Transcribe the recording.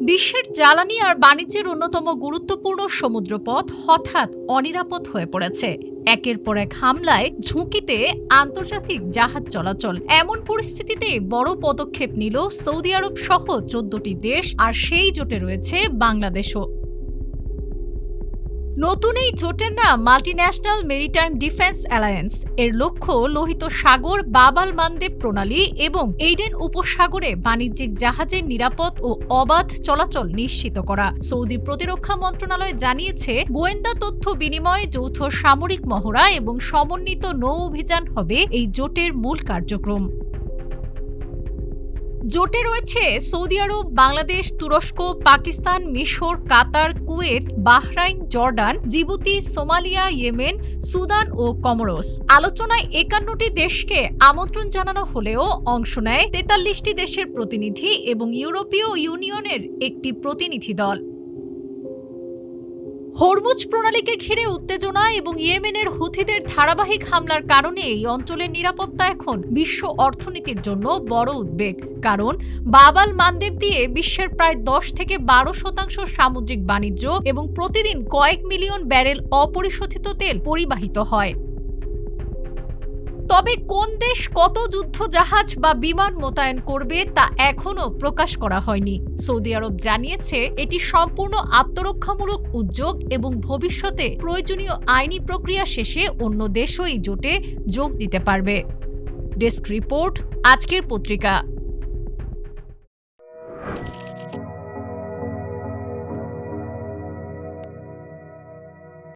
বিশ্বের জ্বালানি আর বাণিজ্যের অন্যতম গুরুত্বপূর্ণ সমুদ্রপথ হঠাৎ অনিরাপদ হয়ে পড়েছে। একের পর এক হামলায় ঝুঁকিতে আন্তর্জাতিক জাহাজ চলাচল। এমন পরিস্থিতিতে বড় পদক্ষেপ নিল সৌদি আরব সহ ১৪টি দেশ, আর সেই জোটে রয়েছে বাংলাদেশও। নতুন এই জোটের নাম মাল্টিন্যাশনাল মেরিটাইম ডিফেন্স অ্যালায়েন্স। এর লক্ষ্য লোহিত সাগর, বাব আল মানদেব প্রণালী এবং এইডেন উপসাগরে বাণিজ্যিক জাহাজের নিরাপদ ও অবাধ চলাচল নিশ্চিত করা। সৌদি প্রতিরক্ষা মন্ত্রণালয় জানিয়েছে, গোয়েন্দা তথ্য বিনিময়, যৌথ সামরিক মহড়া এবং সমন্বিত নৌ অভিযান হবে এই জোটের মূল কার্যক্রম। জোটে রয়েছে সৌদি আরব, বাংলাদেশ, তুরস্ক, পাকিস্তান, মিশর, Qatar, Kuwait, Bahrain, Jordan, Djibouti, Somalia, Yemen, Sudan ও কমোরোস। আলোচনায় ৫১টি দেশকে আমন্ত্রণ জানানো হলেও অংশ নেয় ৪৩টি দেশের প্রতিনিধি এবং ইউরোপীয় ইউনিয়নের একটি প্রতিনিধি দল। হরমুজ প্রণালীকে ঘিরে উত্তেজনা এবং ইয়েমেনের হুথিদের ধারাবাহিক হামলার কারণে এই অঞ্চলের নিরাপত্তা এখন বিশ্ব অর্থনীতির জন্য বড় উদ্বেগ। কারণ বাব আল মানদেব দিয়ে বিশ্বের প্রায় ১০-১২% সামুদ্রিক বাণিজ্য এবং প্রতিদিন কয়েক মিলিয়ন ব্যারেল অপরিশোধিত তেল পরিবাহিত হয়। তবে কোন দেশ কত যুদ্ধ জাহাজ বা বিমান মোতায়েন করবে তা এখনও প্রকাশ করা হয়নি। সৌদি আরব জানিয়েছে, এটি সম্পূর্ণ আত্মরক্ষামূলক উদ্যোগ এবং ভবিষ্যতে প্রয়োজনীয় আইনি প্রক্রিয়া শেষে অন্য দেশও এই জোটে যোগ দিতে পারবে। ডেস্ক রিপোর্ট, আজকের পত্রিকা।